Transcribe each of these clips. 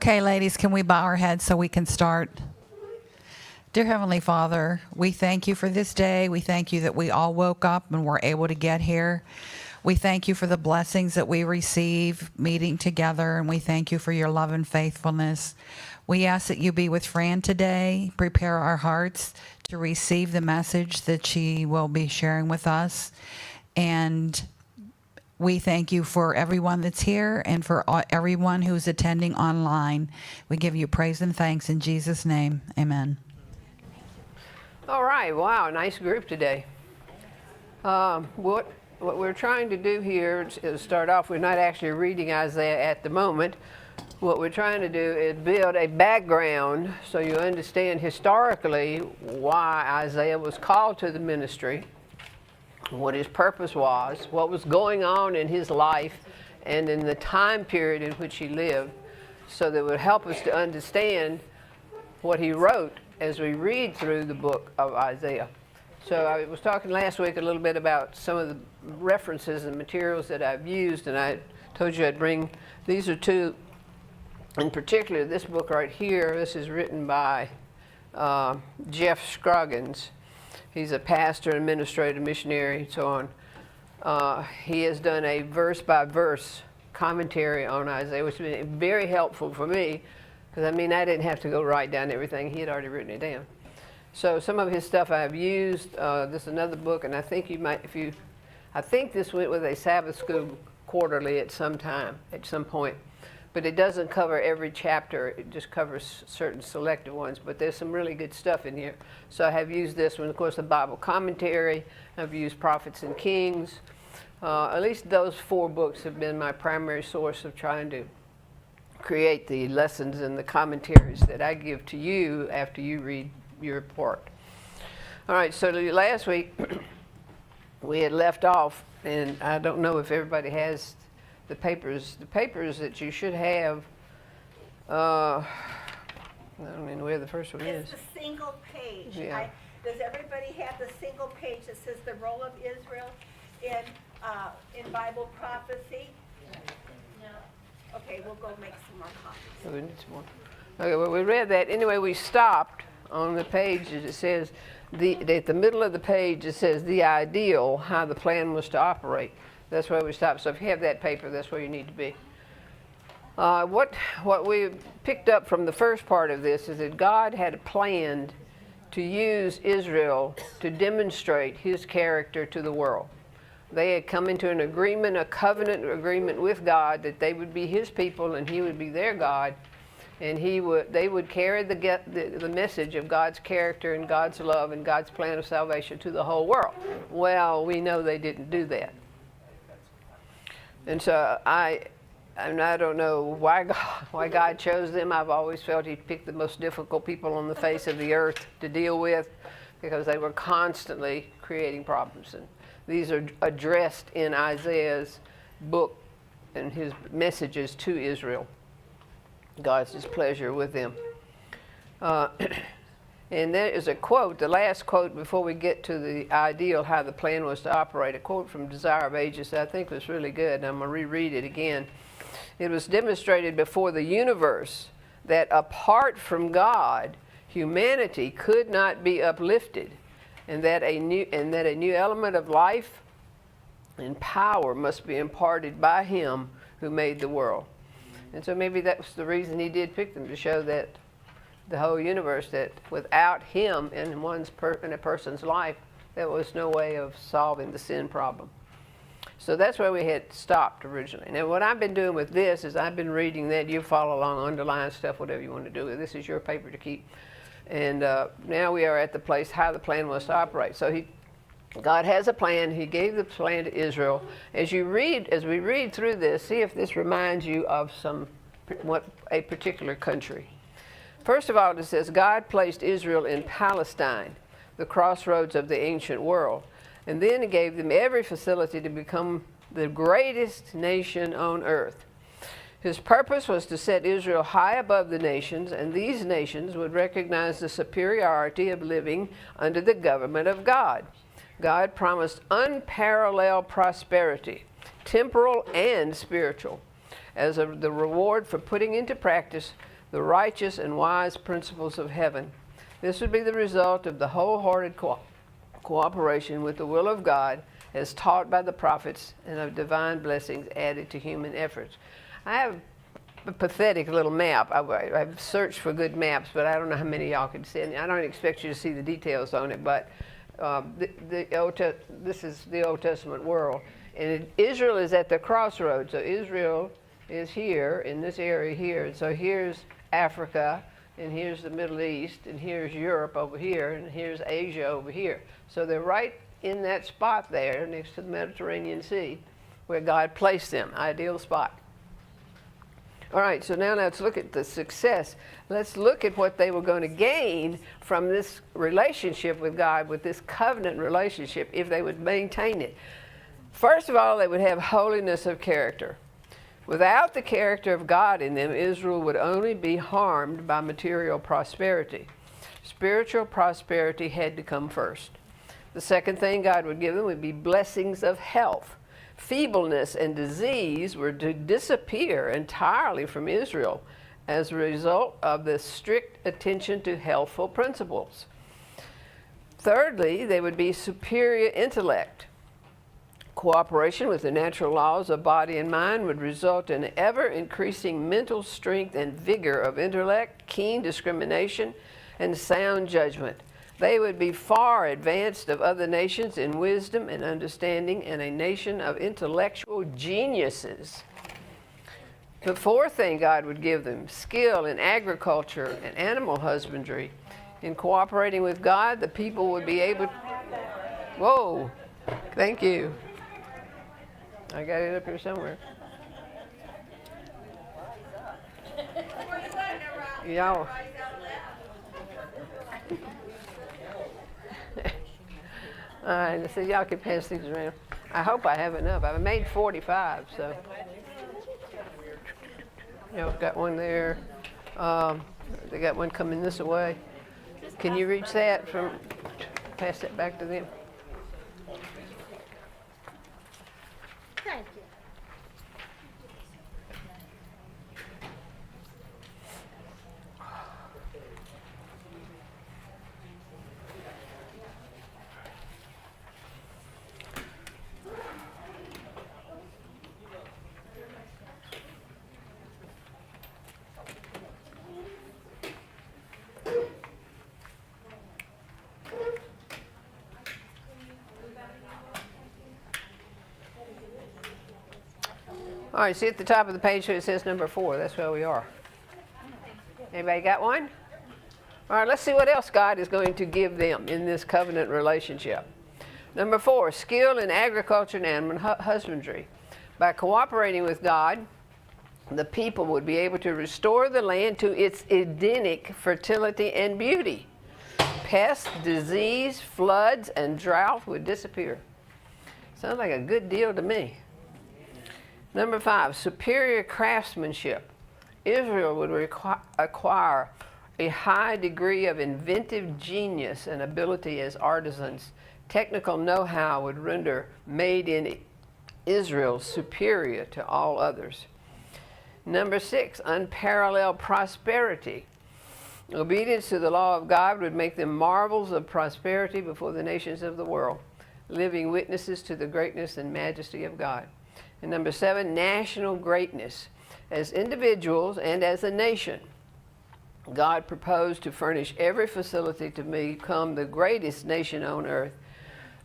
Okay, ladies, can we bow our heads so we can start? Dear Heavenly Father, we thank you for this day. We thank you that we all woke up and were able to get here. We thank you for the blessings that we receive meeting together, and we thank you for your love and faithfulness. We ask that you be with Fran today, prepare our hearts to receive the message that she will be sharing with us. And we thank you for everyone that's here and for everyone who's attending online. We give you praise and thanks in Jesus' name. Amen. All right. Wow. Nice group today. What we're trying to do here is start off. We're not actually reading Isaiah at the moment. What we're trying to do is build a background so you understand historically why Isaiah was called to the ministry, what his purpose was, what was going on in his life and in the time period in which he lived, so that it would help us to understand what he wrote as we read through the book of Isaiah. So I was talking last week a little bit about some of the references and materials that I've used, and I told you I'd bring, these are two, in particular this book right here. This is written by Jeff Scroggins. He's a pastor, administrator, missionary, and so on. He has done a verse-by-verse commentary on Isaiah, which has been very helpful for me, because, I mean, I didn't have to go write down everything. He had already written it down. So some of his stuff I've used. This is another book, and I think you might, I think this went with a Sabbath School quarterly at some time, at some point. But it doesn't cover every chapter. It just covers certain selected ones. But there's some really good stuff in here. So I have used this one, of course, the Bible commentary. I've used Prophets and Kings. At least those four books have been my primary source of trying to create the lessons and the commentaries that I give to you after you read your report. All right, so last week we had left off, and I don't know if everybody has the papers that you should have. I don't even know where the first one is. It's the single page. Yeah. Does everybody have the single page that says the role of Israel in Bible prophecy? No. Okay, we'll go make some more copies. Oh, we need some more. Okay, well, we read that. Anyway, we stopped on the page. It says, at the middle of the page, it says the ideal, how the plan was to operate. That's where we stopped. So if you have that paper, that's where you need to be. What we picked up from the first part of this is that God had planned to use Israel to demonstrate his character to the world. They had come into an agreement, a covenant agreement with God, that they would be his people and he would be their God, and they would carry the message of God's character and God's love and God's plan of salvation to the whole world. Well, we know they didn't do that. And so I don't know why God chose them. I've always felt he picked the most difficult people on the face of the earth to deal with, because they were constantly creating problems. And these are addressed in Isaiah's book and his messages to Israel. God's displeasure with them. And there is a quote, the last quote before we get to the ideal, how the plan was to operate, a quote from Desire of Ages that I think was really good, and I'm going to reread it again. It was demonstrated before the universe that apart from God, humanity could not be uplifted, and that a new element of life and power must be imparted by him who made the world. And so maybe that was the reason he did pick them, to show that the whole universe, that without him in a person's life, there was no way of solving the sin problem. So that's where we had stopped originally. Now what I've been doing with this is I've been reading that. You follow along, underline stuff, whatever you want to do. This is your paper to keep. And now we are at the place how the plan was to operate. So God has a plan. He gave the plan to Israel. As we read through this, see if this reminds you of a particular country. First of all, it says God placed Israel in Palestine, the crossroads of the ancient world. And then he gave them every facility to become the greatest nation on earth. His purpose was to set Israel high above the nations, and these nations would recognize the superiority of living under the government of God. God promised unparalleled prosperity, temporal and spiritual, as the reward for putting into practice the righteous and wise principles of heaven. This would be the result of the wholehearted cooperation with the will of God as taught by the prophets, and of divine blessings added to human efforts. I have a pathetic little map. I've searched for good maps, but I don't know how many y'all can see. And I don't expect you to see the details on it, but this is the Old Testament world. And Israel is at the crossroads. So Israel is here in this area here. And so here's Africa, and here's the Middle East, and here's Europe over here, and here's Asia over here. So they're right in that spot there next to the Mediterranean Sea where God placed them. Ideal spot. All right, so now let's look at the success. Let's look at what they were going to gain from this relationship with God, with this covenant relationship, if they would maintain it. First of all, they would have holiness of character. Without the character of God in them, Israel would only be harmed by material prosperity. Spiritual prosperity had to come first. The second thing God would give them would be blessings of health. Feebleness and disease were to disappear entirely from Israel as a result of the strict attention to healthful principles. Thirdly, they would be superior intellect. Cooperation with the natural laws of body and mind would result in ever-increasing mental strength and vigor of intellect, keen discrimination, and sound judgment. They would be far advanced of other nations in wisdom and understanding, and a nation of intellectual geniuses. The fourth thing God would give them, skill in agriculture and animal husbandry. In cooperating with God, the people would be able to... Whoa, thank you. I got it up here somewhere. Y'all. All right, let's see, y'all can pass these around. I hope I have enough. I've made 45, so. Y'all got one there. They got one coming this way. Can you reach that from, pass that back to them? Thank you. All right, see at the top of the page where it says number 4. That's where we are. Anybody got one? All right, let's see what else God is going to give them in this covenant relationship. Number 4, skill in agriculture and animal husbandry. By cooperating with God, the people would be able to restore the land to its Edenic fertility and beauty. Pests, disease, floods, and drought would disappear. Sounds like a good deal to me. Number 5, superior craftsmanship. Israel would acquire a high degree of inventive genius and ability as artisans. Technical know-how would render made in Israel superior to all others. Number 6, unparalleled prosperity. Obedience to the law of God would make them marvels of prosperity before the nations of the world, living witnesses to the greatness and majesty of God. And number 7, national greatness. As individuals and as a nation, God proposed to furnish every facility to become the greatest nation on earth.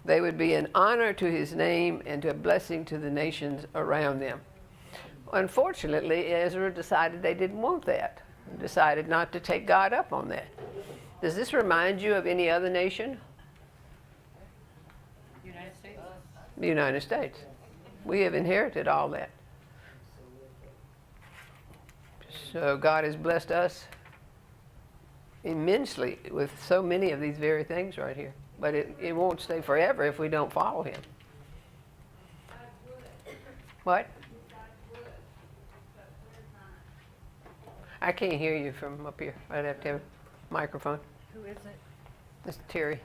They would be an honor to his name and a blessing to the nations around them. Unfortunately, Israel decided they didn't want that, decided not to take God up on that. Does this remind you of any other nation? United States. The United States. We have inherited all that. So God has blessed us immensely with so many of these very things right here. But it won't stay forever if we don't follow him. What? I can't hear you from up here. I'd have to have a microphone. Who is it? It's Terry.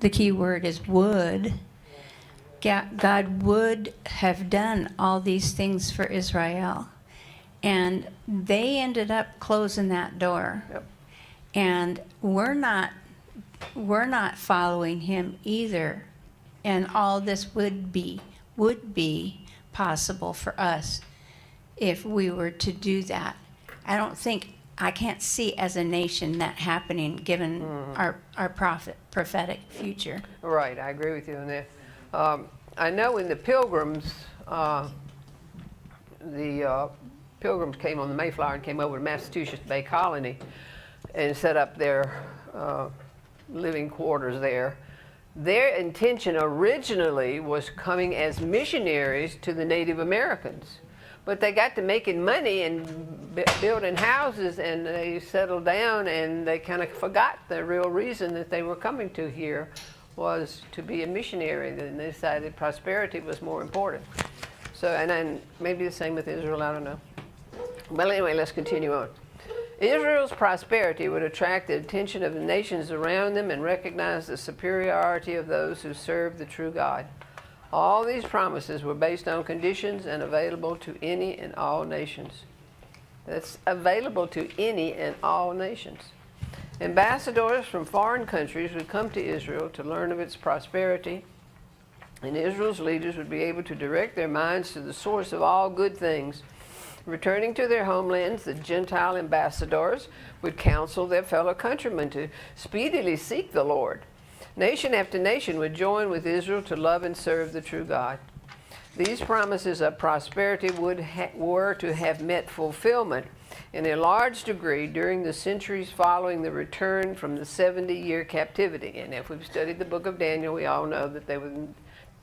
the key word is would. God would have done all these things for Israel. And they ended up closing that door. Yep. And we're not following him either. And all this would be possible for us if we were to do that. I can't see as a nation that happening given our prophetic future. Right, I agree with you on that. I know when the Pilgrims came on the Mayflower and came over to Massachusetts Bay Colony and set up their living quarters there. Their intention originally was coming as missionaries to the Native Americans. But they got to making money and building houses, and they settled down, and they kind of forgot the real reason that they were coming to here was to be a missionary. And they decided prosperity was more important. So, and then maybe the same with Israel, I don't know. But anyway, let's continue on. Israel's prosperity would attract the attention of the nations around them and recognize the superiority of those who serve the true God. All these promises were based on conditions and available to any and all nations. That's available to any and all nations. Ambassadors from foreign countries would come to Israel to learn of its prosperity, and Israel's leaders would be able to direct their minds to the source of all good things. Returning to their homelands, the Gentile ambassadors would counsel their fellow countrymen to speedily seek the Lord. Nation after nation would join with Israel to love and serve the true God. These promises of prosperity were to have met fulfillment in a large degree during the centuries following the return from the 70-year captivity. And if we've studied the book of Daniel, we all know that they were in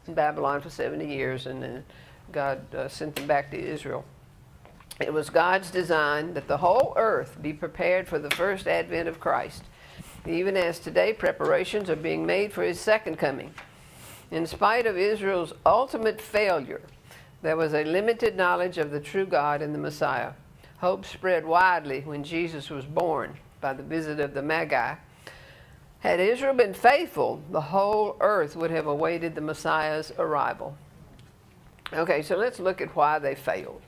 Babylon for 70 years, and then God sent them back to Israel. It was God's design that the whole earth be prepared for the first advent of Christ, even as today preparations are being made for his second coming. In spite of Israel's ultimate failure, there was a limited knowledge of the true God and the Messiah. Hope spread widely when Jesus was born by the visit of the Magi. Had Israel been faithful, the whole earth would have awaited the Messiah's arrival. Okay, so let's look at why they failed.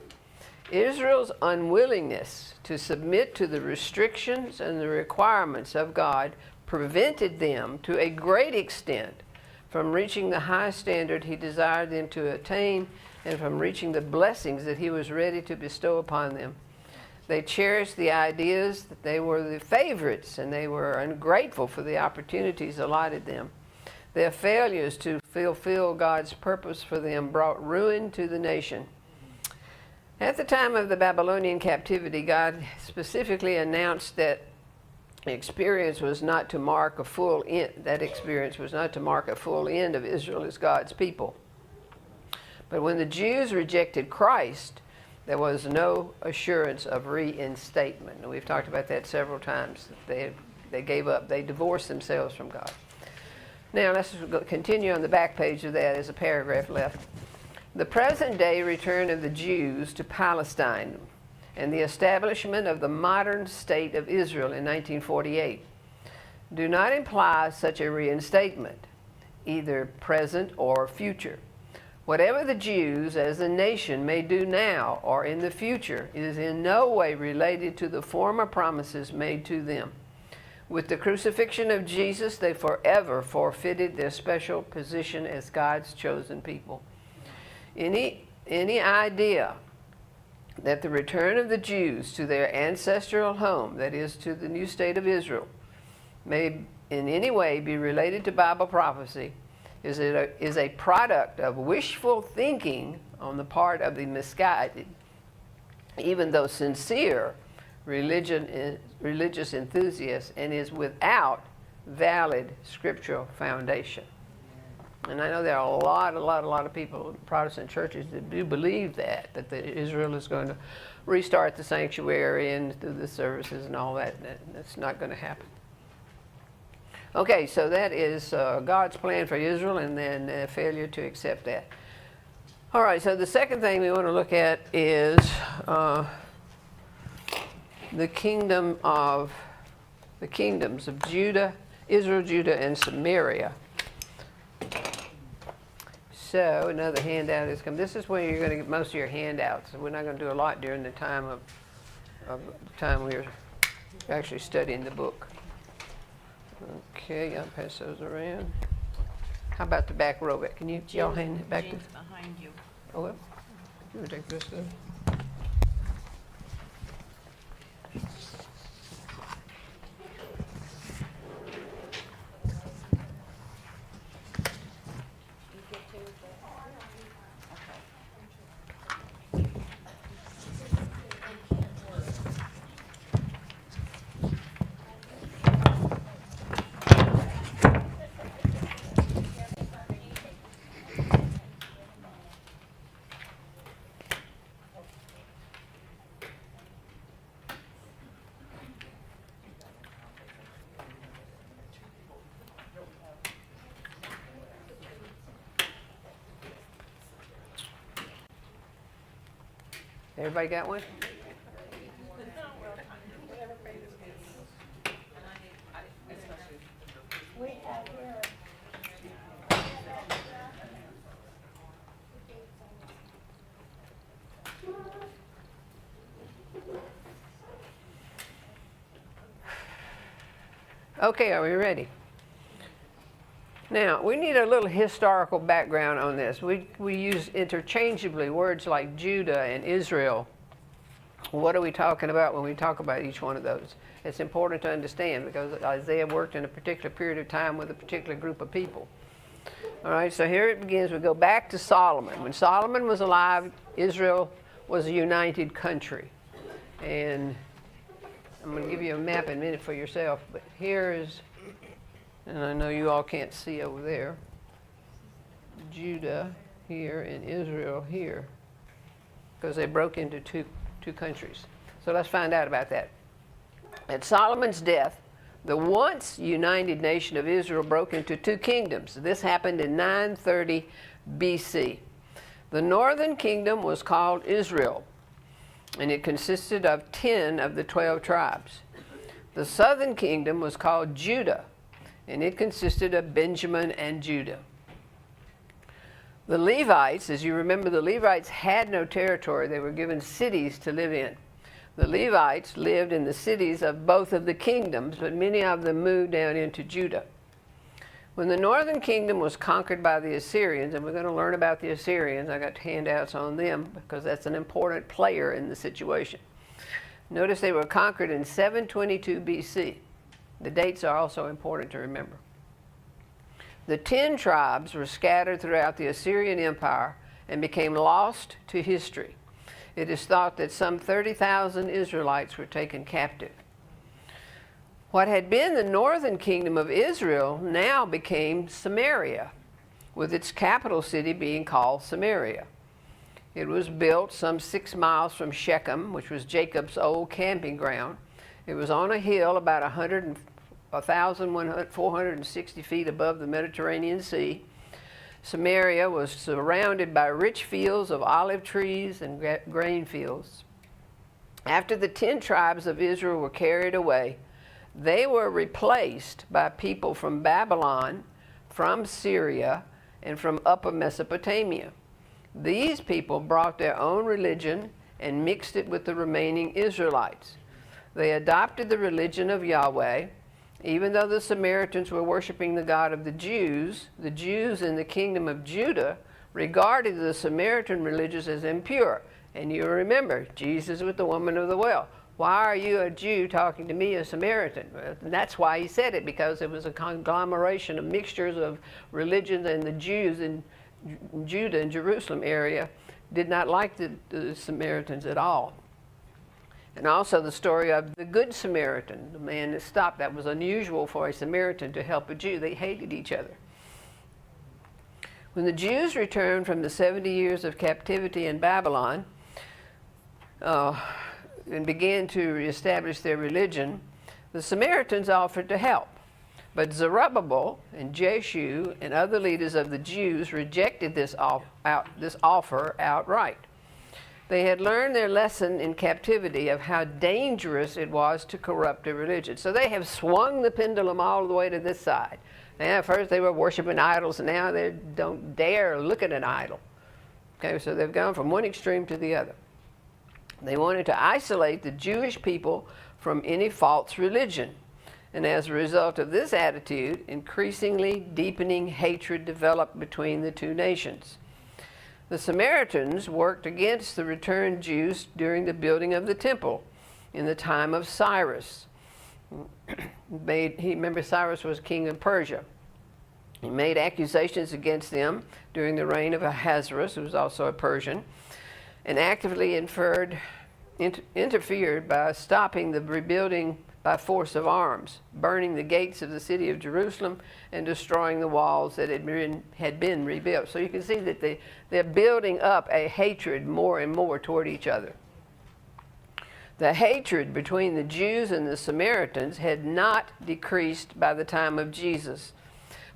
Israel's unwillingness to submit to the restrictions and the requirements of God prevented them to a great extent from reaching the high standard he desired them to attain and from reaching the blessings that he was ready to bestow upon them. They cherished the ideas that they were the favorites, and they were ungrateful for the opportunities allotted them. Their failures to fulfill God's purpose for them brought ruin to the nation. At the time of the Babylonian captivity, God specifically announced that experience was not to mark a full end. That experience was not to mark a full end of Israel as God's people. But when the Jews rejected Christ, there was no assurance of reinstatement. And we've talked about that several times. They gave up. They divorced themselves from God. Now let's continue on the back page of that. There's a paragraph left. The present-day return of the Jews to Palestine and the establishment of the modern state of Israel in 1948 do not imply such a reinstatement, either present or future. Whatever the Jews as a nation may do now or in the future is in no way related to the former promises made to them. With the crucifixion of Jesus, they forever forfeited their special position as God's chosen people. Any idea that the return of the Jews to their ancestral home, that is, to the new state of Israel, may in any way be related to Bible prophecy is a product of wishful thinking on the part of the misguided, even though sincere religious enthusiasts, and is without valid scriptural foundation. And I know there are a lot of people in Protestant churches that do believe that Israel is going to restart the sanctuary and do the services and all that. That's not going to happen. Okay, so that is God's plan for Israel, and then a failure to accept that. All right, so the second thing we want to look at is the kingdoms of Judah, Israel, Judah, and Samaria. So another handout is come. This is where you're going to get most of your handouts. We're not going to do a lot during the time of the time we're actually studying the book. Okay, I'll pass those around. How about the back row? Can you y'all hand it back to? Behind you. Oh, well, you want to take this then? Everybody got one? Okay, are we ready? Now, we need a little historical background on this. We use interchangeably words like Judah and Israel. What are we talking about when we talk about each one of those? It's important to understand because Isaiah worked in a particular period of time with a particular group of people. All right, so here it begins. We go back to Solomon. When Solomon was alive, Israel was a united country. And I'm going to give you a map in a minute for yourself, but here is, and I know you all can't see over there, Judah here and Israel here, because they broke into two countries. So let's find out about that. At Solomon's death, the once united nation of Israel broke into two kingdoms. This happened in 930 BC. The northern kingdom was called Israel, and it consisted of 10 of the 12 tribes. The southern kingdom was called Judah, and it consisted of Benjamin and Judah. The Levites, as you remember, the Levites had no territory. They were given cities to live in. The Levites lived in the cities of both of the kingdoms, but many of them moved down into Judah. When the northern kingdom was conquered by the Assyrians, and we're going to learn about the Assyrians, I got handouts on them because that's an important player in the situation. Notice they were conquered in 722 BC. The dates are also important to remember. The 10 tribes were scattered throughout the Assyrian Empire and became lost to history. It is thought that some 30,000 Israelites were taken captive. What had been the northern kingdom of Israel now became Samaria, with its capital city being called Samaria. It was built some 6 miles from Shechem, which was Jacob's old camping ground. It was on a hill about 1,460 feet above the Mediterranean Sea. Samaria was surrounded by rich fields of olive trees and grain fields. After the 10 tribes of Israel were carried away, they were replaced by people from Babylon, from Syria, and from Upper Mesopotamia. These people brought their own religion and mixed it with the remaining Israelites. They adopted the religion of Yahweh. Even though the Samaritans were worshiping the God of the Jews in the kingdom of Judah regarded the Samaritan religions as impure. And you remember, Jesus with the woman of the well. Why are you, a Jew, talking to me, a Samaritan? And that's why he said it, because it was a conglomeration of mixtures of religions, and the Jews in Judah and Jerusalem area did not like the Samaritans at all. And also the story of the Good Samaritan, the man that stopped. That was unusual for a Samaritan to help a Jew. They hated each other. When the Jews returned from the 70 years of captivity in Babylon and began to reestablish their religion, the Samaritans offered to help. But Zerubbabel and Jeshu and other leaders of the Jews rejected this offer outright. They had learned their lesson in captivity of how dangerous it was to corrupt a religion. So they have swung the pendulum all the way to this side. And at first they were worshiping idols, and now they don't dare look at an idol. Okay, so they've gone from one extreme to the other. They wanted to isolate the Jewish people from any false religion. And as a result of this attitude, increasingly deepening hatred developed between the two nations. The Samaritans worked against the returned Jews during the building of the temple in the time of Cyrus. Remember, Cyrus was king of Persia. He made accusations against them during the reign of Ahasuerus, who was also a Persian, and actively interfered by stopping the rebuilding by force of arms, burning the gates of the city of Jerusalem and destroying the walls that had been rebuilt. So you can see that they're building up a hatred more and more toward each other. The hatred between the Jews and the Samaritans had not decreased by the time of Jesus.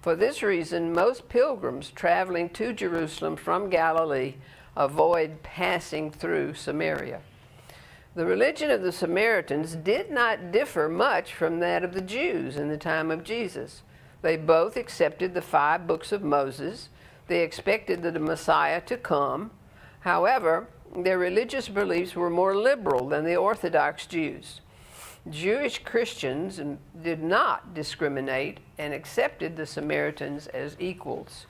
For this reason, most pilgrims traveling to Jerusalem from Galilee avoid passing through Samaria. The religion of the Samaritans did not differ much from that of the Jews in the time of Jesus. They both accepted the 5 books of Moses. They expected the Messiah to come. However, their religious beliefs were more liberal than the Orthodox Jews. Jewish Christians did not discriminate and accepted the Samaritans as equals.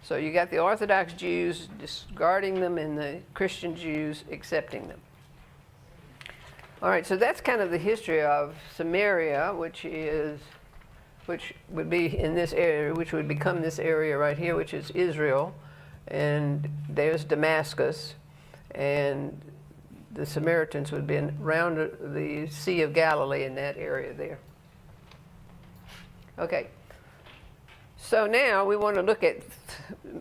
So you got the Orthodox Jews discarding them and the Christian Jews accepting them. All right, so that's kind of the history of Samaria, which would be in this area, which would become this area right here, which is Israel, and there's Damascus, and the Samaritans would be around the Sea of Galilee in that area there. Okay, so now we want to look at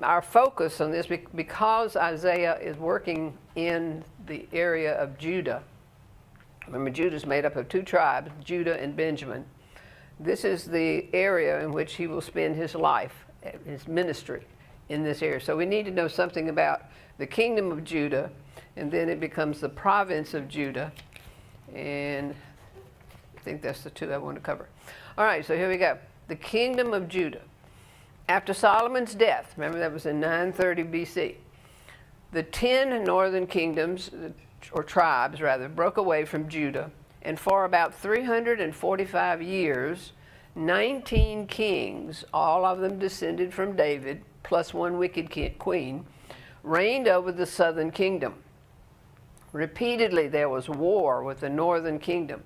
our focus on this because Isaiah is working in the area of Judah. Remember, Judah is made up of 2 tribes, Judah and Benjamin. This is the area in which he will spend his life, his ministry in this area. So we need to know something about the kingdom of Judah, and then it becomes the province of Judah. And I think that's the 2 I want to cover. All right, so here we go. The kingdom of Judah. After Solomon's death, remember that was in 930 BC, the 10 northern kingdoms, or tribes rather, broke away from Judah, and for about 345 years, 19 kings, all of them descended from David, plus 1 wicked queen, reigned over the southern kingdom. Repeatedly there was war with the northern kingdom,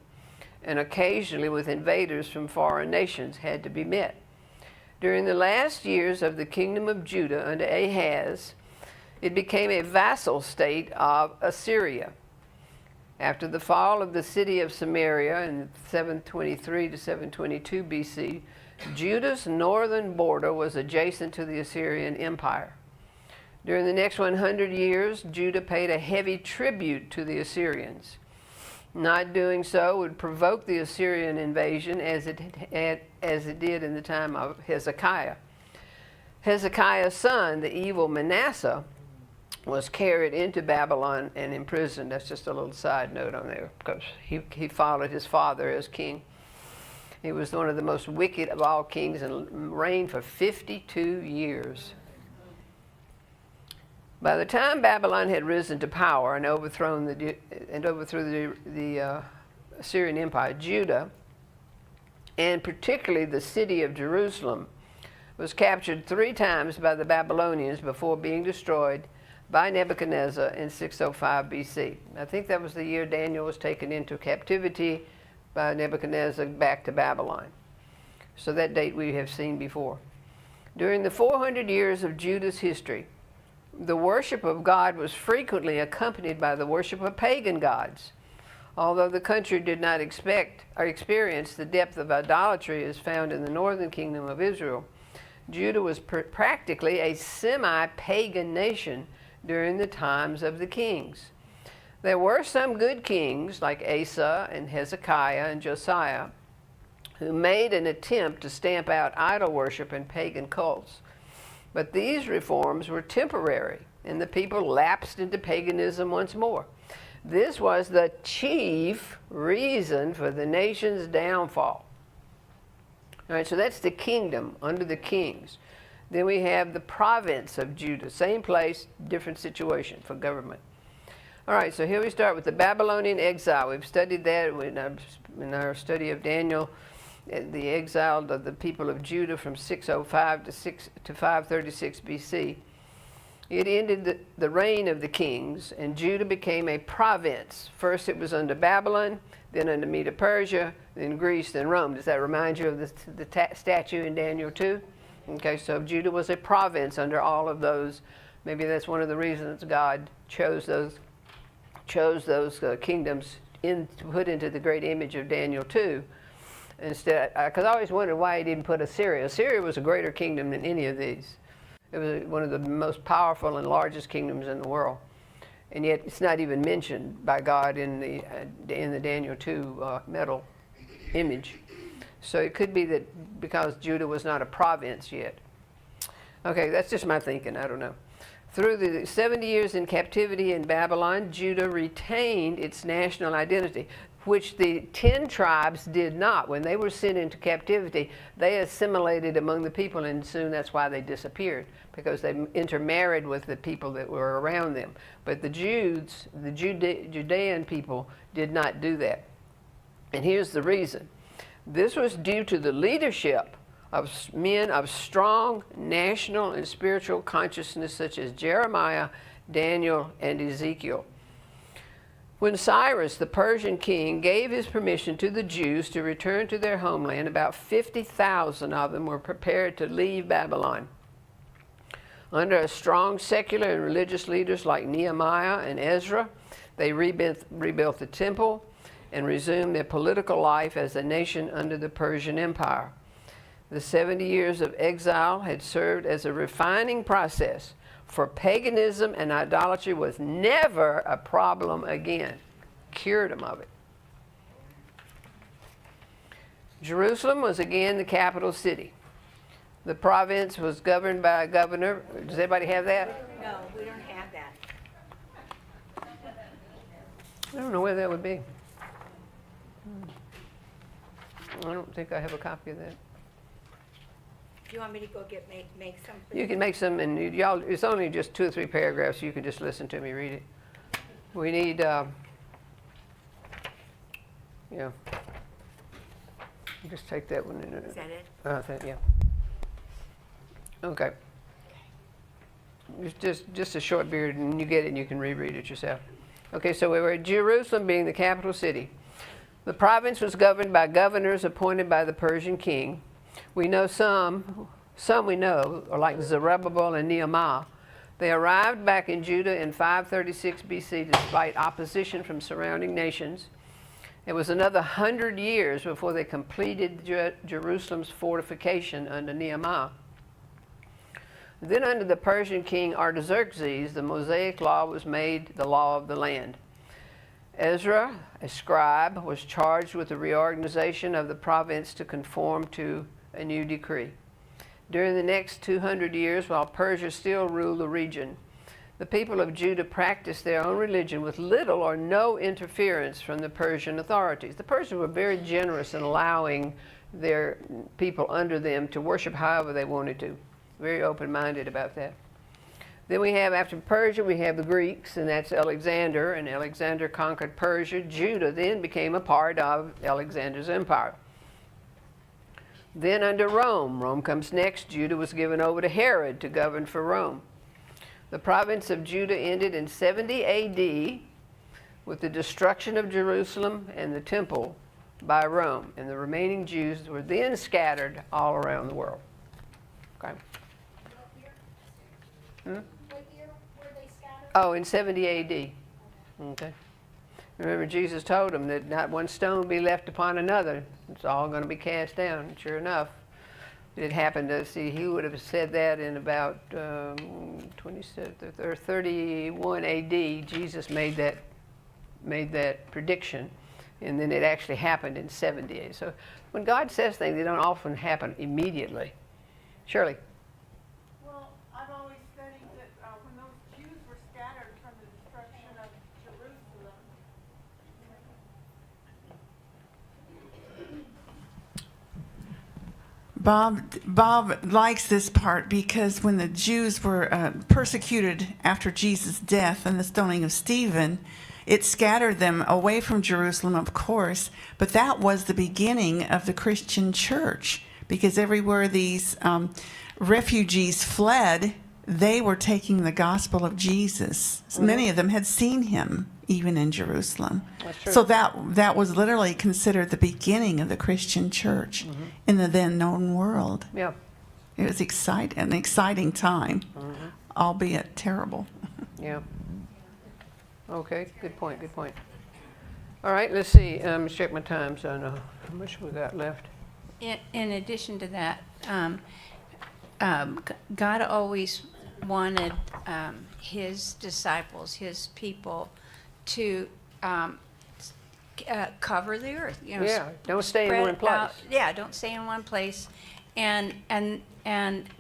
and occasionally with invaders from foreign nations had to be met. During the last years of the kingdom of Judah under Ahaz, it became a vassal state of Assyria. After the fall of the city of Samaria in 723 to 722 BC, Judah's northern border was adjacent to the Assyrian Empire. During the next 100 years, Judah paid a heavy tribute to the Assyrians. Not doing so would provoke the Assyrian invasion as it did in the time of Hezekiah. Hezekiah's son, the evil Manasseh, was carried into Babylon and imprisoned. That's just a little side note on there, because he followed his father as king. He was one of the most wicked of all kings and reigned for 52 years. By the time Babylon had risen to power and overthrew the Assyrian Empire, Judah, and particularly the city of Jerusalem, was captured 3 times by the Babylonians before being destroyed by Nebuchadnezzar in 605 BC. I think that was the year Daniel was taken into captivity by Nebuchadnezzar back to Babylon. So that date we have seen before. During the 400 years of Judah's history, the worship of God was frequently accompanied by the worship of pagan gods. Although the country did not expect or experience the depth of idolatry as found in the northern kingdom of Israel, Judah was practically a semi-pagan nation during the times of the kings. There were some good kings like Asa and Hezekiah and Josiah who made an attempt to stamp out idol worship and pagan cults. But these reforms were temporary, and the people lapsed into paganism once more. This was the chief reason for the nation's downfall. All right, so that's the kingdom under the kings. Then we have the province of Judah. Same place, different situation for government. All right, so here we start with the Babylonian exile. We've studied that in our study of Daniel, the exile of the people of Judah from 605 to 536 BC. It ended the reign of the kings, and Judah became a province. First it was under Babylon, then under Medo-Persia, then Greece, then Rome. Does that remind you of the statue in Daniel 2? Okay, so Judah was a province under all of those. Maybe that's one of the reasons God chose those kingdoms to put into the great image of Daniel 2. Instead, because I always wondered why he didn't put Assyria. Assyria was a greater kingdom than any of these. It was one of the most powerful and largest kingdoms in the world, and yet it's not even mentioned by God in the Daniel 2 metal image. So it could be that because Judah was not a province yet. Okay, that's just my thinking. I don't know. Through the 70 years in captivity in Babylon, Judah retained its national identity, which the 10 tribes did not. When they were sent into captivity, they assimilated among the people, and soon that's why they disappeared, because they intermarried with the people that were around them. But the Jews, the Judean people, did not do that. And here's the reason. This was due to the leadership of men of strong national and spiritual consciousness, such as Jeremiah, Daniel, and Ezekiel. When Cyrus, the Persian king, gave his permission to the Jews to return to their homeland, about 50,000 of them were prepared to leave Babylon. Under a strong secular and religious leaders like Nehemiah and Ezra, they rebuilt the temple and resumed their political life as a nation under the Persian Empire. The 70 years of exile had served as a refining process, for paganism and idolatry was never a problem again. Cured them of it. Jerusalem was again the capital city. The province was governed by a governor. Does anybody have that? No, we don't have that. I don't know where that would be. I don't think I have a copy of that. Do you want me to go make some? You can make some, and y'all, it's only just 2 or 3 paragraphs. You can just listen to me read it. We need, just take that one in. Is that it? Yeah. Okay. It's just a short period, and you get it, and you can reread it yourself. Okay, so we were at Jerusalem being the capital city. The province was governed by governors appointed by the Persian king. We know some we know are like Zerubbabel and Nehemiah. They arrived back in Judah in 536 BC despite opposition from surrounding nations. It was another 100 years before they completed Jerusalem's fortification under Nehemiah. Then under the Persian king Artaxerxes, the Mosaic law was made the law of the land. Ezra, a scribe, was charged with the reorganization of the province to conform to a new decree. During the next 200 years, while Persia still ruled the region, the people of Judah practiced their own religion with little or no interference from the Persian authorities. The Persians were very generous in allowing their people under them to worship however they wanted to. Very open-minded about that. Then we have, after Persia, we have the Greeks, and that's Alexander, and Alexander conquered Persia. Judah then became a part of Alexander's empire. Then under Rome, Rome comes next. Judah was given over to Herod to govern for Rome. The province of Judah ended in 70 AD with the destruction of Jerusalem and the temple by Rome, and the remaining Jews were then scattered all around the world. Okay. What year were they scattered? Oh, in 70 AD. Okay. Remember, Jesus told them that not one stone be left upon another. It's all going to be cast down. Sure enough, it happened to see. He would have said that in about 27 or 31 AD. Jesus made that prediction, and then it actually happened in 70 AD. So when God says things, they don't often happen immediately. Shirley. Well, I've always studied that when those Jews were scattered from the destruction of Jerusalem, Bob likes this part because when the Jews were persecuted after Jesus' death and the stoning of Stephen, it scattered them away from Jerusalem, of course, but that was the beginning of the Christian church, because everywhere these refugees fled, they were taking the gospel of Jesus. Many of them had seen him even in Jerusalem. That's true. So that was literally considered the beginning of the Christian church in the then known world. Yeah. It was an exciting time, albeit terrible. Yeah. Okay, good point, good point. All right, let's see. Let's check my time so I know how much we got left. In addition to that, God always wanted his disciples, his people, to cover the earth. You know, Yeah, don't stay in spread one place. out. Yeah, don't stay in one place, and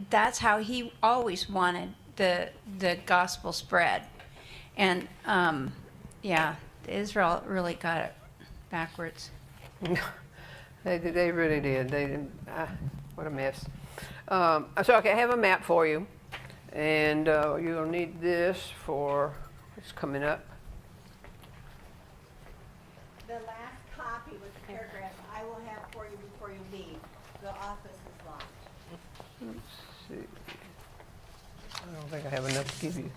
that's how he always wanted the gospel spread, and yeah, Israel really got it backwards. They really did. They didn't. What a mess. So okay, I have a map for you, and you'll need this for what's coming up. The last copy with the paragraph I will have for you before you leave. The office is locked. Let's see. I don't think I have enough to give you.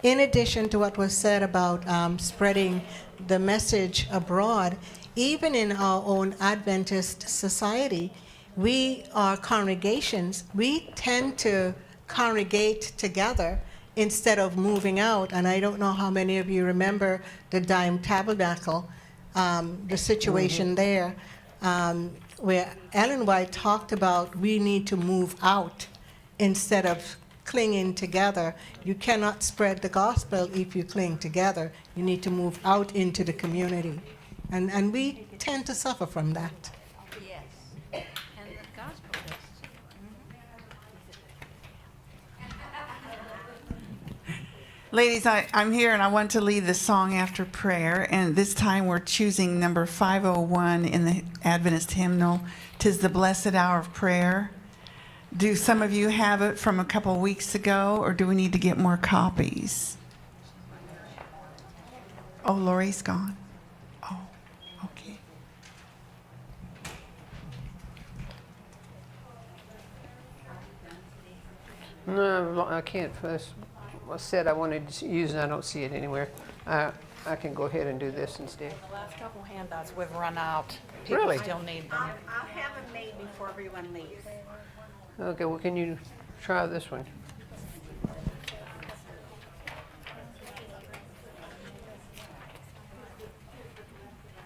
In addition to what was said about spreading the message abroad, even in our own Adventist society, our congregations, we tend to congregate together instead of moving out. And I don't know how many of you remember the Dime Tabernacle, the situation there, where Ellen White talked about we need to move out instead of clinging together. You cannot spread the gospel if you cling together. You need to move out into the community. And we tend to suffer from that. Yes, and the gospel does. Ladies, I'm here and I want to lead the song after prayer. And this time we're choosing number 501 in the Adventist hymnal, "'Tis the Blessed Hour of Prayer." Do some of you have it from a couple weeks ago, or do we need to get more copies? Oh, Lori's gone. Oh, okay. No, I can't. I said I wanted to use it. I don't see it anywhere. I can go ahead and do this instead. The last couple handouts, we've run out. People Really? still need them. I'll have them made before everyone leaves. Okay, well, can you try this one?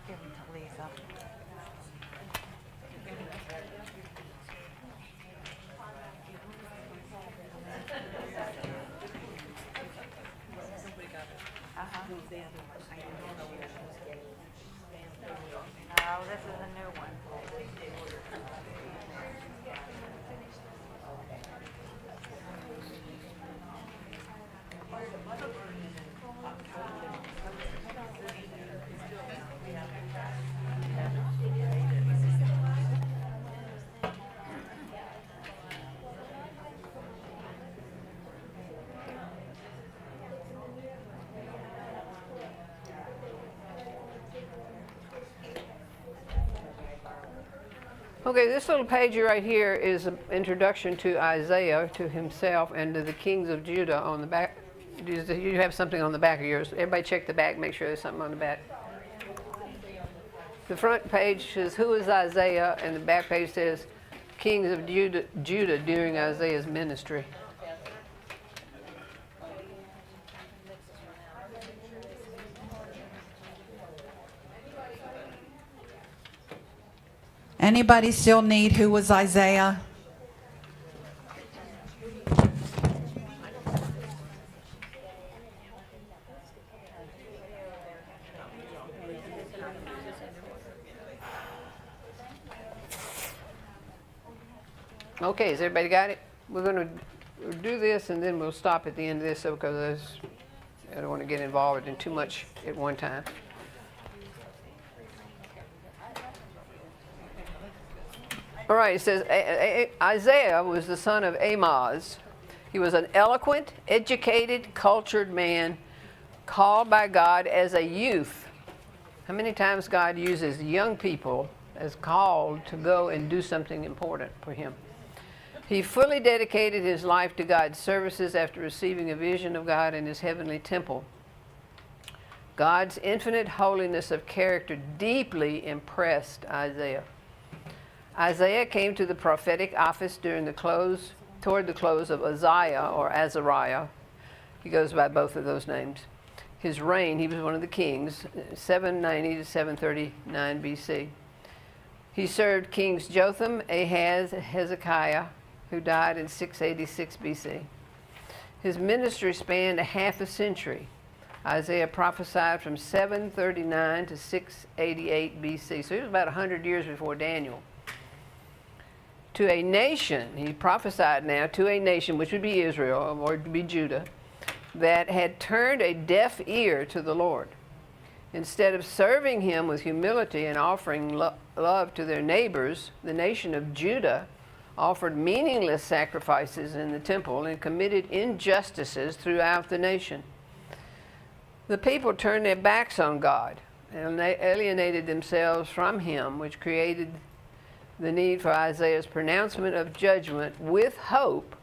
Give them to Lisa. No, this is a new one. Okay, this little page right here is an introduction to Isaiah, to himself, and to the kings of Judah on the back. You have something on the back of yours. Everybody check the back, make sure there's something on the back. The front page says, who is Isaiah? And the back page says, kings of Judah during Isaiah's ministry. Anybody still need who was Isaiah? Okay, has everybody got it? We're going to do this and then we'll stop at the end of this because I don't want to get involved in too much at one time. All right, it says Isaiah was the son of Amoz. He was an eloquent, educated, cultured man called by God as a youth. How many times God uses young people as called to go and do something important for him? He fully dedicated his life to God's services after receiving a vision of God in his heavenly temple. God's infinite holiness of character deeply impressed Isaiah. Isaiah came to the prophetic office toward the close of Uzziah or Azariah. He goes by both of those names. His reign, he was one of the kings, 790 to 739 BC. He served kings Jotham, Ahaz, Hezekiah, who died in 686 BC. His ministry spanned a half a century. Isaiah prophesied from 739 to 688 BC, so he was about 100 years before Daniel. To a nation, he prophesied now to a nation, which would be Israel, or would be Judah, that had turned a deaf ear to the Lord. Instead of serving him with humility and offering love to their neighbors, the nation of Judah offered meaningless sacrifices in the temple and committed injustices throughout the nation. The people turned their backs on God and alienated themselves from him, which created the need for Isaiah's pronouncement of judgment with hope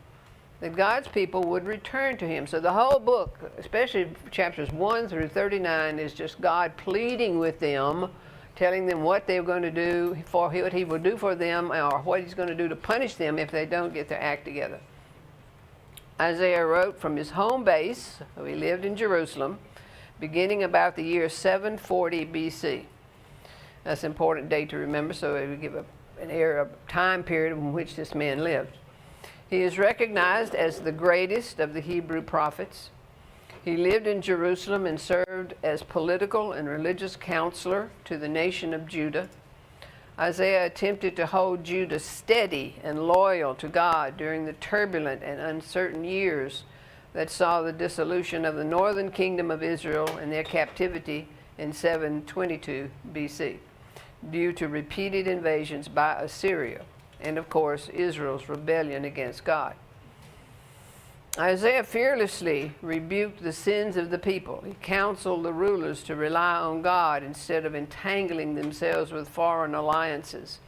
that God's people would return to him. So the whole book, especially chapters 1 through 39, is just God pleading with them, telling them what they're going to do, for what he will do for them, or what he's going to do to punish them if they don't get their act together. Isaiah wrote from his home base, so he lived in Jerusalem, beginning about the year 740 BC. That's an important date to remember, so we give an era, a time period in which this man lived. He is recognized as the greatest of the Hebrew prophets. He lived in Jerusalem and served as political and religious counselor to the nation of Judah. Isaiah attempted to hold Judah steady and loyal to God during the turbulent and uncertain years that saw the dissolution of the northern kingdom of Israel and their captivity in 722 BC due to repeated invasions by Assyria and, of course, Israel's rebellion against God. Isaiah fearlessly rebuked the sins of the people. He counseled the rulers to rely on God instead of entangling themselves with foreign alliances.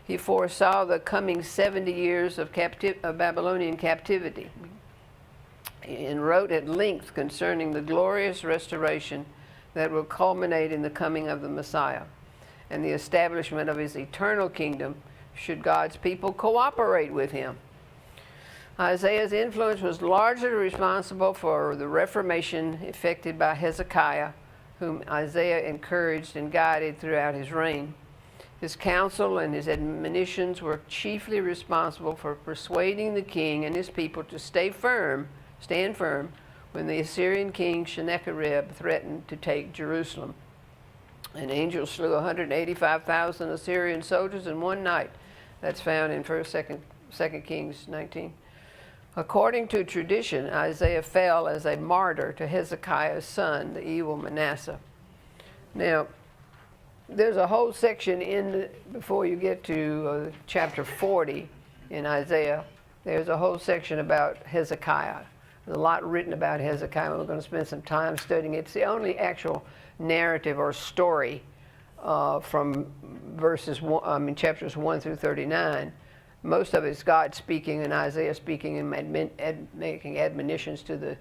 He foresaw the coming 70 years of Babylonian captivity and wrote at length concerning the glorious restoration that will culminate in the coming of the Messiah and the establishment of his eternal kingdom should God's people cooperate with him. Isaiah's influence was largely responsible for the reformation effected by Hezekiah, whom Isaiah encouraged and guided throughout his reign. His counsel and his admonitions were chiefly responsible for persuading the king and his people to stand firm when the Assyrian king Sennacherib threatened to take Jerusalem. An angel slew 185,000 Assyrian soldiers in one night. That's found in 2 Kings 19. According to tradition, Isaiah fell as a martyr to Hezekiah's son, the evil Manasseh. Now, there's a whole section before you get to chapter 40 in Isaiah, there's a whole section about Hezekiah. There's a lot written about Hezekiah. We're going to spend some time studying it. It's the only actual narrative or story from chapters 1 through 39. Most of it's God speaking and Isaiah speaking and making admonitions to the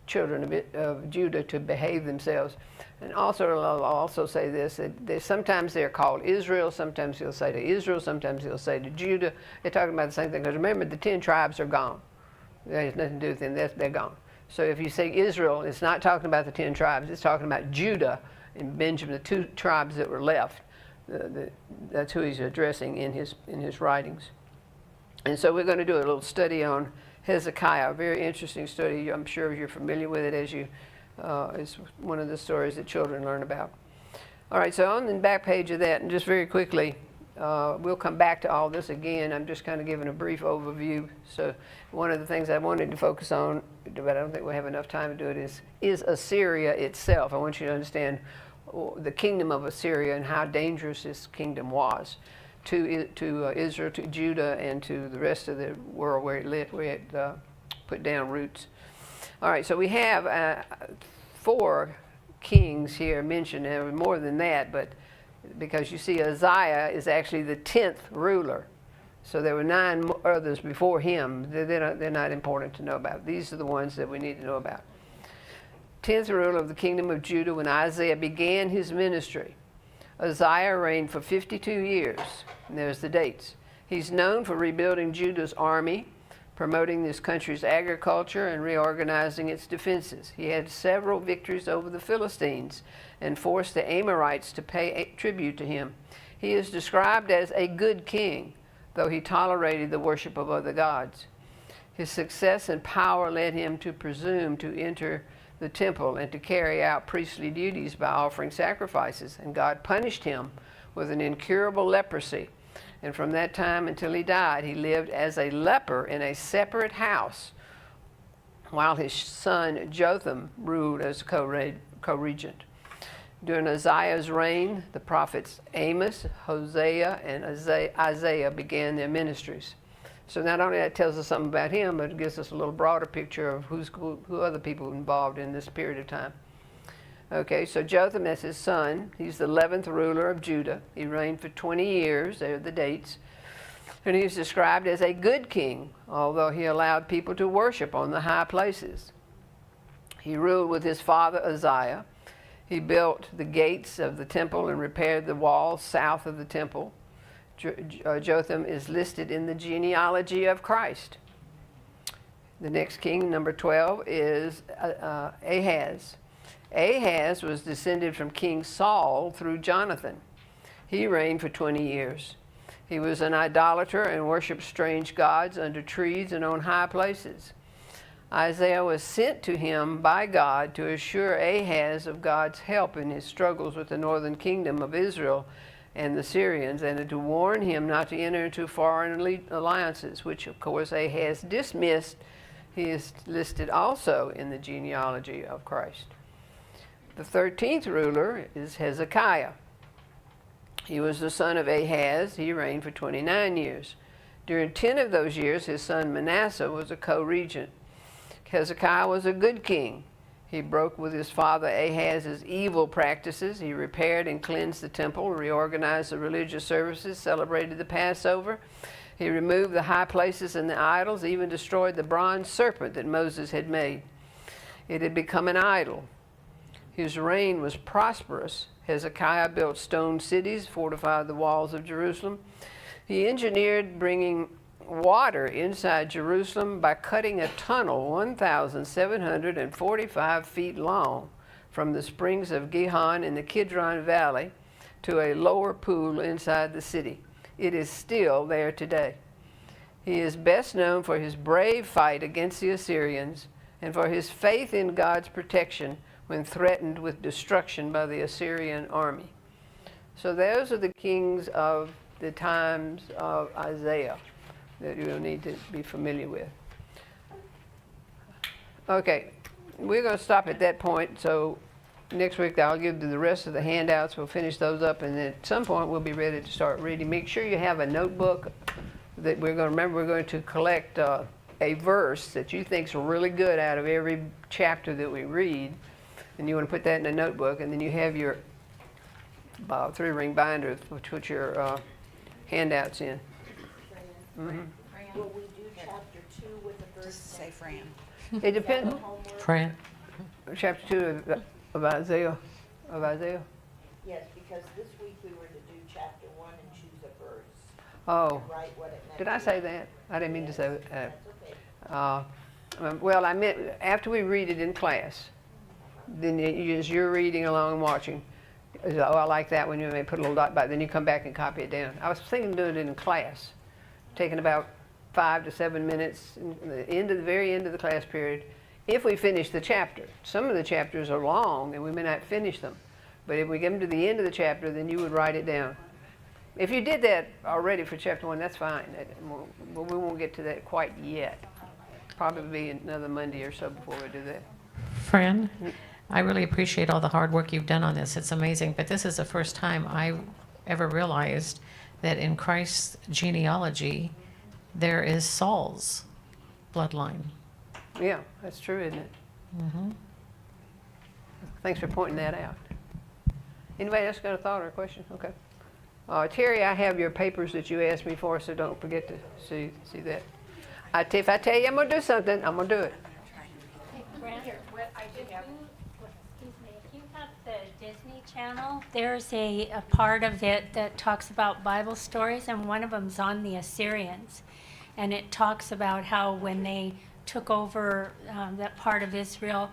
children of Judah to behave themselves. And also, I'll also say this, that sometimes they're called Israel, sometimes he'll say to Israel, sometimes he'll say to Judah. They're talking about the same thing, because remember, the 10 tribes are gone. That has nothing to do with them, they're gone. So if you say Israel, it's not talking about the 10 tribes, it's talking about Judah and Benjamin, the 2 tribes that were left. That's who he's addressing in his writings. And so we're going to do a little study on Hezekiah, a very interesting study. I'm sure you're familiar with it as it's one of the stories that children learn about. All right, so on the back page of that, and just very quickly, we'll come back to all this again. I'm just kind of giving a brief overview. So one of the things I wanted to focus on, but I don't think we'll have enough time to do it, is Assyria itself. I want you to understand the kingdom of Assyria and how dangerous this kingdom was to Israel, to Judah, and to the rest of the world where it lived, where it put down roots. All right, so we have 4 kings here mentioned, and more than that, but because you see Uzziah is actually the 10th ruler. So there were 9 others before him. They're not important to know about. These are the ones that we need to know about. 10th ruler of the kingdom of Judah when Isaiah began his ministry. Uzziah reigned for 52 years. And there's the dates. He's known for rebuilding Judah's army, promoting this country's agriculture, and reorganizing its defenses. He had several victories over the Philistines and forced the Amorites to pay tribute to him. He is described as a good king, though he tolerated the worship of other gods. His success and power led him to presume to enter the temple and to carry out priestly duties by offering sacrifices, and God punished him with an incurable leprosy. And from that time until he died, he lived as a leper in a separate house, while his son Jotham ruled as co-regent. During Uzziah's reign, the prophets Amos, Hosea, and Isaiah began their ministries. So not only that tells us something about him, but it gives us a little broader picture of who other people involved in this period of time. Okay, so Jotham is his son. He's the 11th ruler of Judah. He reigned for 20 years. There are the dates. And he was described as a good king, although he allowed people to worship on the high places. He ruled with his father Uzziah. He built the gates of the temple and repaired the walls south of the temple. Jotham is listed in the genealogy of Christ. The next king, number 12, is Ahaz. Ahaz was descended from King Saul through Jonathan. He reigned for 20 years. He was an idolater and worshipped strange gods under trees and on high places. Isaiah was sent to him by God to assure Ahaz of God's help in his struggles with the northern kingdom of Israel and the Syrians, and to warn him not to enter into foreign alliances, which of course Ahaz dismissed. He is listed also in the genealogy of Christ. The 13th ruler is Hezekiah. He was the son of Ahaz. He reigned for 29 years. During 10 of those years, his son Manasseh was a co-regent. Hezekiah was a good king. He broke with his father Ahaz's evil practices. He repaired and cleansed the temple, reorganized the religious services, celebrated the Passover. He removed the high places and the idols, even destroyed the bronze serpent that Moses had made. It had become an idol. His reign was prosperous. Hezekiah built stone cities, fortified the walls of Jerusalem. He engineered bringing water inside Jerusalem by cutting a tunnel 1,745 feet long from the springs of Gihon in the Kidron Valley to a lower pool inside the city. It is still there today. He is best known for his brave fight against the Assyrians and for his faith in God's protection when threatened with destruction by the Assyrian army. So those are the kings of the times of Isaiah that you'll need to be familiar with. Okay, we're going to stop at that point. So next week I'll give you the rest of the handouts. We'll finish those up, and then at some point we'll be ready to start reading. Make sure you have a notebook that we're going to remember. We're going to collect a verse that you think is really good out of every chapter that we read, and you want to put that in a notebook, and then you have your 3-ring binder, which put your handouts in. Will we do chapter 2 with the verse? Say Fran. It depends. Fran? Chapter 2 of Isaiah. Yes, because this week we were to do chapter 1 and choose a verse. Oh, Write what it meant. did I say that? I didn't mean to say that. That's okay. Well, I meant after we read it in class, then you're reading along and watching. Oh, I like that when you may put a little dot by it. Then you come back and copy it down. I was thinking of doing it in class, taking about 5 to 7 minutes, the very end of the class period, if we finish the chapter. Some of the chapters are long and we may not finish them. But if we get them to the end of the chapter, then you would write it down. If you did that already for chapter 1, that's fine. But we won't get to that quite yet. Probably be another Monday or so before we do that. Fran, I really appreciate all the hard work you've done on this. It's amazing. But this is the first time I ever realized that in Christ's genealogy, there is Saul's bloodline. Yeah, that's true, isn't it? Thanks for pointing that out. Anybody else got a thought or a question? Okay. Terry, I have your papers that you asked me for, so don't forget to see that. If I tell you I'm going to do something, I'm going to do it. Excuse me, if you have the Disney Channel, there's a part of it that talks about Bible stories, and one of them's on the Assyrians. And it talks about how when they took over that part of Israel,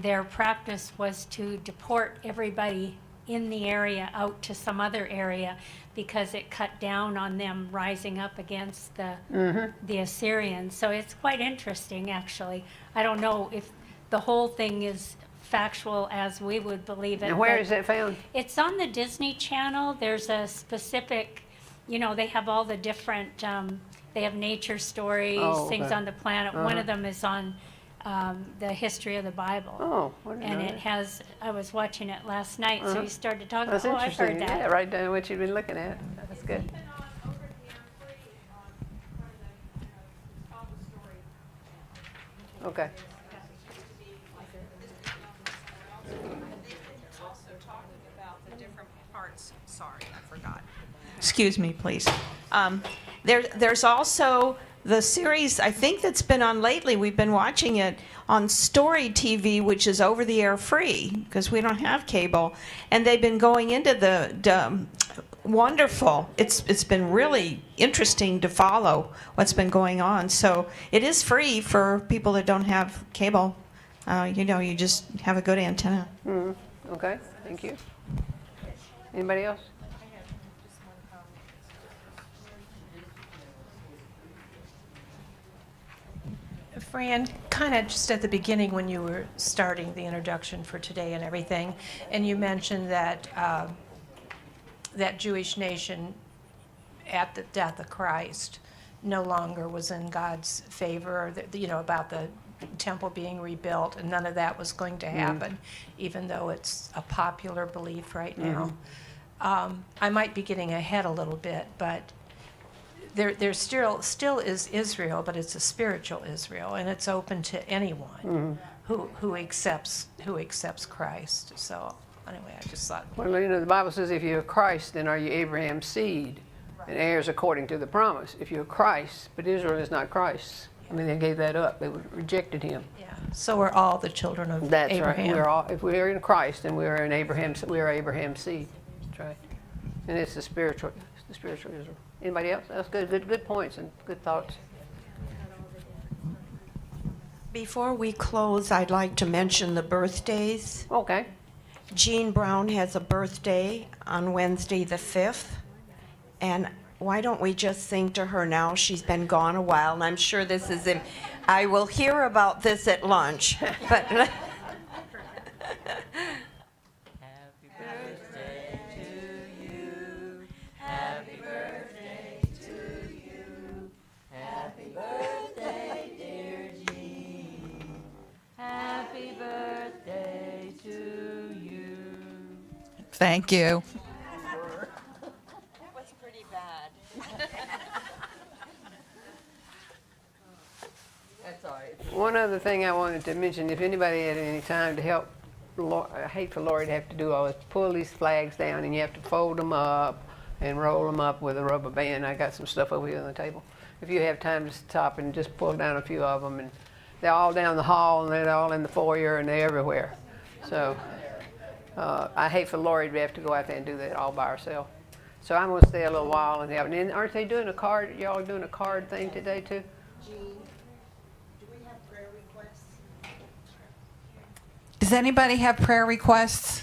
their practice was to deport everybody in the area out to some other area because it cut down on them rising up against the Assyrians. So it's quite interesting, actually. I don't know if the whole thing is factual as we would believe it. And where but is it found? It's on the Disney Channel. There's a specific, they have all the different, they have nature stories, Oh, things okay. on the planet. One of them is on the history of the Bible. Oh, I didn't And know it that. has, I was watching it last night, so you started talking That's about, I've interesting. heard that. Yeah, write down what you've been looking at. That's good. It's been on over the free on one of the, all the story. Okay. Also talking about the different parts. Sorry, I forgot. Excuse me, please. There's also the series, I think that's been on lately, we've been watching it on Story TV, which is over the air free, because we don't have cable. And they've been going into the wonderful. It's been really interesting to follow what's been going on. So it is free for people that don't have cable. You just have a good antenna. Okay, thank you. Anybody else? Fran, kind of just at the beginning when you were starting the introduction for today and everything, and you mentioned that that Jewish nation at the death of Christ no longer was in God's favor, about the temple being rebuilt, and none of that was going to happen, even though it's a popular belief right now. I might be getting ahead a little bit, but there still is Israel, but it's a spiritual Israel, and it's open to anyone who accepts Christ. So anyway, I just thought. Well, the Bible says if you're Christ, then are you Abraham's seed and heirs according to the promise. If you're Christ, but Israel is not Christ. I mean, they gave that up. They rejected him. Yeah. So we're all the children of That's Abraham. right. We're all, if we're in Christ, then we are Abraham's seed. That's right. And it's the spiritual Israel. Anybody else? That's good points and good thoughts. Before we close, I'd like to mention the birthdays. Okay. Jean Brown has a birthday on Wednesday the 5th. And why don't we just sing to her now? She's been gone a while, and I'm sure this is in. I will hear about this at lunch. But Thank you. that was pretty bad. One other thing I wanted to mention, if anybody had any time to help I hate for Lori to have to do all this, pull these flags down, and you have to fold them up and roll them up with a rubber band. I got some stuff over here on the table. If you have time to stop and just pull down a few of them, and they're all down the hall, and they're all in the foyer, and they're everywhere. So I hate for Lori to have to go out there and do that all by herself. So I'm gonna stay a little while and have. And then aren't they doing a card? Y'all are doing a card thing today too? Does anybody have prayer requests?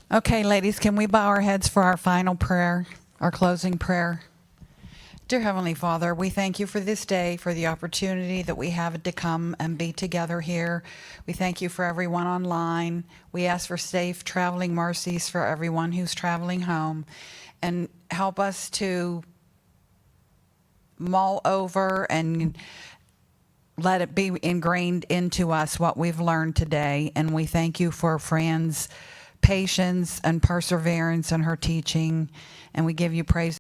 Okay, ladies, can we bow our heads for our final prayer, our closing prayer? Dear Heavenly Father, we thank you for this day, for the opportunity that we have to come and be together here. We thank you for everyone online. We ask for safe traveling mercies for everyone who's traveling home. And help us to mull over and let it be ingrained into us what we've learned today. And we thank you for Fran's patience and perseverance in her teaching. And we give you praise